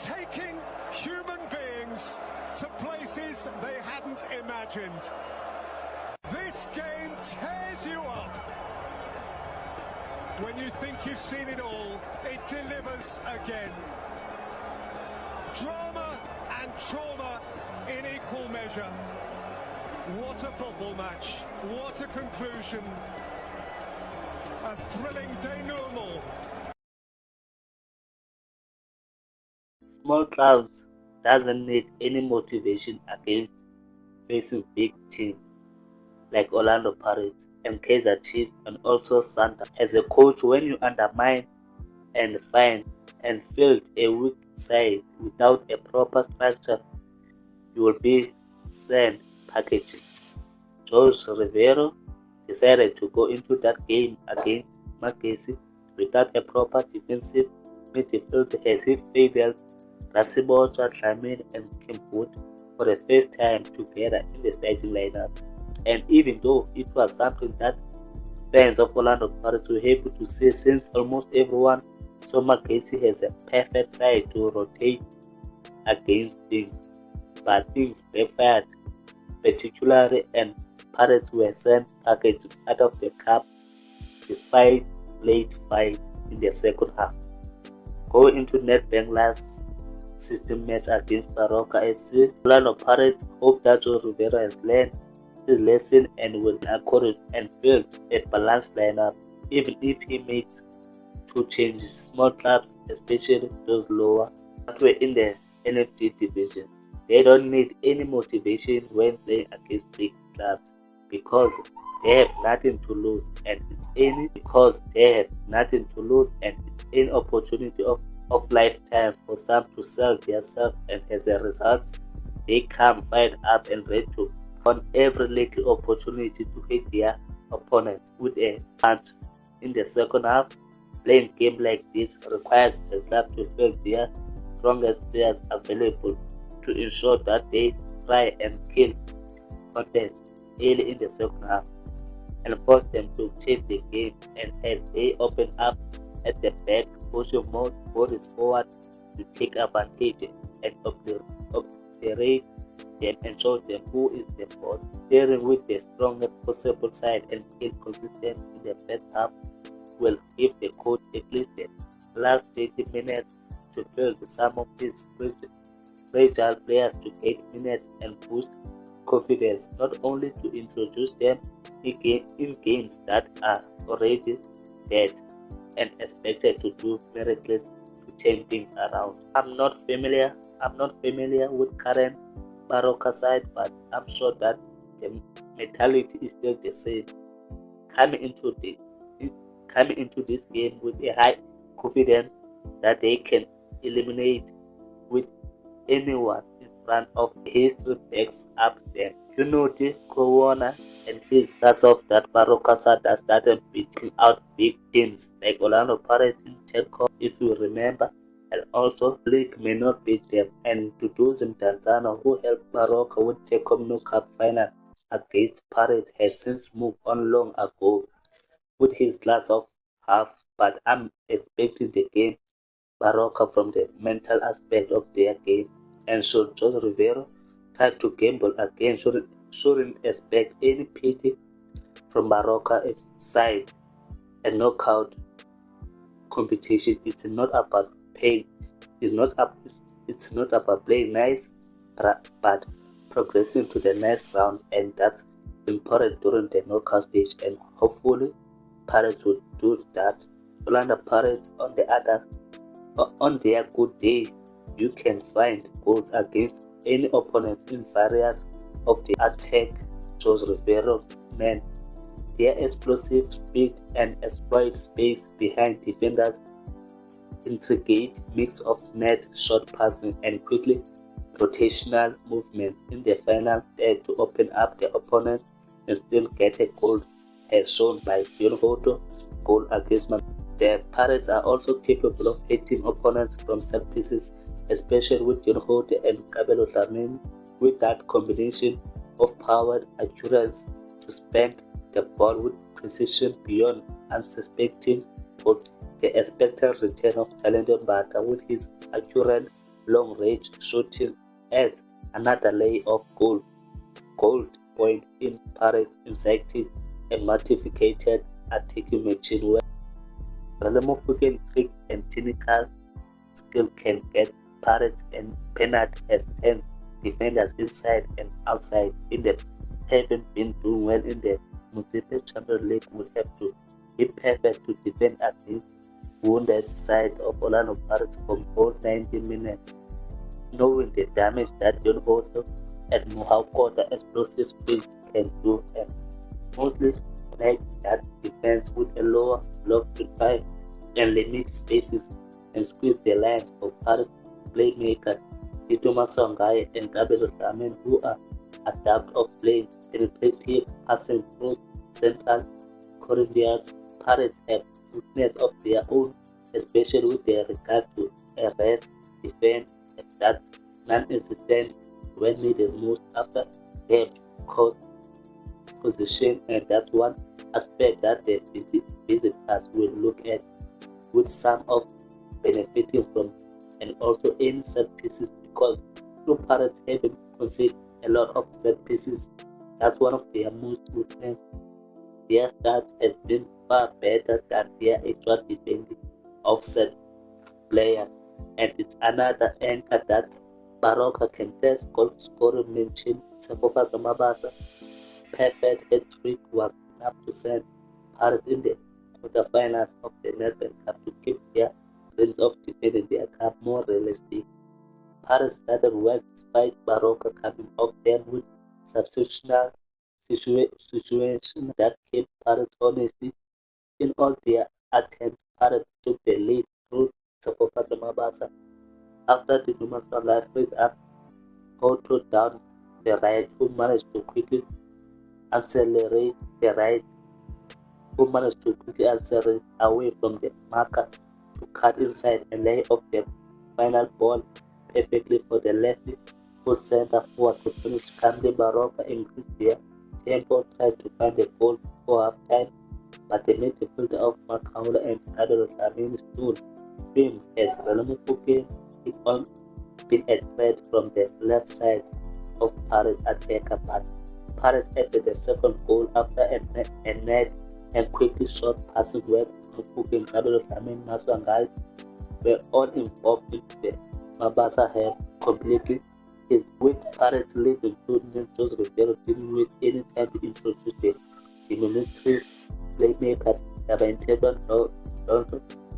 taking human beings to places they hadn't imagined. This game tears you up. When you think you've seen it all, it delivers again. Drama and trauma in equal measure. What a football match. What a conclusion. A thrilling denouement. Small clubs doesn't need any motivation against facing big teams like Orlando Pirates and Kaizer Chiefs and also Sundowns. As a coach, when you undermine and find and field a weak side without a proper structure, you will be sent packaging. George Riveiro decided to go into that game against Mzantsi without a proper defensive midfield as he fielded Relebohile, Dlamini and Kimfoot for the first time together in the starting lineup. And even though it was something that fans of Orlando Pirates were able to see since almost everyone saw Mzantsi has a perfect side to rotate against things, but things backfired particularly and Pirates were sent packaged out of the cup despite late fight in the second half. Going into Nedbank last system match against Bakgaga FC, Orlando Pirates hope that Joe Riveiro has learned his lesson and will encourage and build a balanced lineup. Even if he makes two changes, small clubs, especially those lower that were in the NFT division, they don't need any motivation when playing against big clubs because they have nothing to lose and it's any opportunity of lifetime for some to sell themselves, and as a result they come fired up and ready to on every little opportunity to hit their opponent with a punch. In the second half, playing game like this requires the club to field their strongest players available to ensure that they try and kill contest early in the second half and force them to chase the game, and as they open up at the back, pushing more bodies forward to take advantage and obliterate them and show them who is the boss. Steering with the strongest possible side and kill consistent in the first half will give the coach at least the last 30 minutes to field some of these fragile players to 8 minutes and boost confidence, not only to introduce them in games that are already dead and expected to do miracles to turn things around. I'm not familiar with current Bakgaga side, but I'm sure that the mentality is still the same. Coming into this game with a high confidence that they can eliminate with anyone in front of history backs up them. You know the corona and this because of that Bakgaga side that started beating out big teams like Orlando Pirates in Telco, if you remember, and also league may not beat them, and Duduzi Mdantsane, who helped Bakgaga win the Communal Cup final against Pirates, has since moved on long ago with his glass of half, but I'm expecting the game Bakgaga from the mental aspect of their game, and should Jose Riveiro try to gamble again, shouldn't expect any pity from Bakgaga side. A knockout competition, it's not about paying, it's not about playing nice, but progressing to the next round, and that's important during the knockout stage, and hopefully Pirates will do that. Orlando Pirates on their good day, you can find goals against any opponents in various of the attack. Jose Riveiro men, their explosive speed and exploit space behind defenders, intricate mix of net, short passing and quickly rotational movements in the final third to open up the opponent and still get a goal, as shown by Deon Hotto goal against Motsepe. The Pirates are also capable of hitting opponents from set pieces, especially with Deon Hotto and Kabelo Dlamini, with that combination of power, accuracy to spank the ball with precision beyond unsuspecting, but the expected return of Thalente Mbatha with his accurate long-range shooting adds another layer of gold point in Paris, injecting a multifaceted attacking machine where Relebohile Mofokeng trick and technical skill can get Paris and penalty as 10 defenders inside and outside. In the haven't been doing well in the Motsepe Champions League would have to be perfect to defend against wounded side of Orlando Pirates from all 90 minutes. Knowing the damage that Deon Hotto and how quarter explosive speed can do, and mostly make that defense with a lower block to try and limit spaces and squeeze the lines for Paris playmaker Sangare and Kabelo Dlamini, who are adept of playing penetrative passing through central corridors. Paris have weakness of their own, especially with their regard to arrest, defend, and that non-existent when needed most after they have caused position, and that's one aspect that the visitors will look at, with some of benefiting from, and also any set pieces, because two Pirates haven't conceded a lot of set pieces. That's one of their most weakness. Their stats has been far better than their actual defending offset players, and it's another anchor that Bakgaga can test. Goal scoring mentioned Sekhukhune Mbatha perfect hat trick was enough to send Paris in the quarterfinals of the Nedbank Cup to keep their dreams of defending their cup more realistic. Paris started well despite Bakgaga coming off them with substitutional situation that kept Paris honestly. In all their attempts, Paris took the lead through Sekhukhune Mbatha. After the Dumaswan life freed up Hotto down the right, who managed to quickly accelerate away from the marker to cut inside and lay off the final ball perfectly for the lefty foot center forward to finish. Calmly, Bakgaga increased their tempo, tried to find a goal before half-time, but the midfielder of Bakgaga and Kabelo Dlamini stood firm as Relebohile Mofokeng kept on being a threat from the left side of Paris attacker, but Paris added the second goal after a net and quickly shot passing where Mofokeng, Kabelo Dlamini, Sangare were all involved in the Mbatha had completely his with Paris leading to Riveiro didn't waste any time to introduce the military playmaker Thalente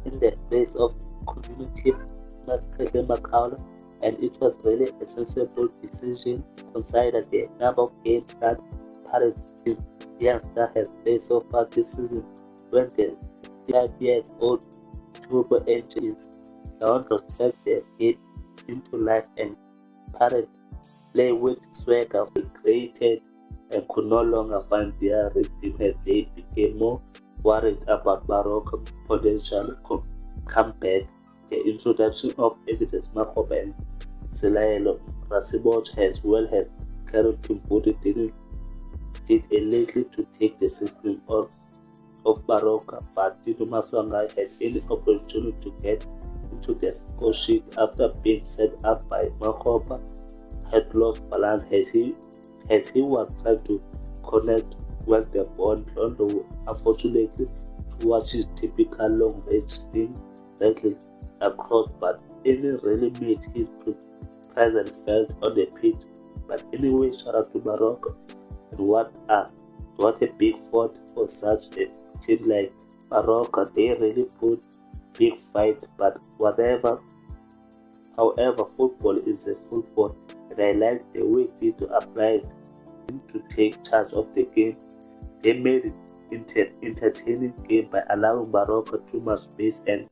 in the place of community Bakgaga, and it was really a sensible decision considering the number of games that Paris team youngster has played so far this season. When the 5-year-old turbo engine is down to step the game into life, and Paris play with swagger created and could no longer find their rhythm as they became more worried about Bakgaga potential comeback. The introduction of Evidence Makoba and Selaelo Rasibot as well as Carol Kimbuti did a little to take the system of Bakgaga, but Sangare had any opportunity to get into the score sheet after being set up by Bakgaga had lost balance as he was trying to connect with the ball, although unfortunately to watch his typical long range sting directly across, but any really made his presence felt on the pitch. But anyway, shout out to Bakgaga, and what a big fault for such a team like Bakgaga. They really put big fight, but however, football is a football, and I like the way Tito applied to take charge of the game. They made it entertaining game by allowing Bakgaga too much space and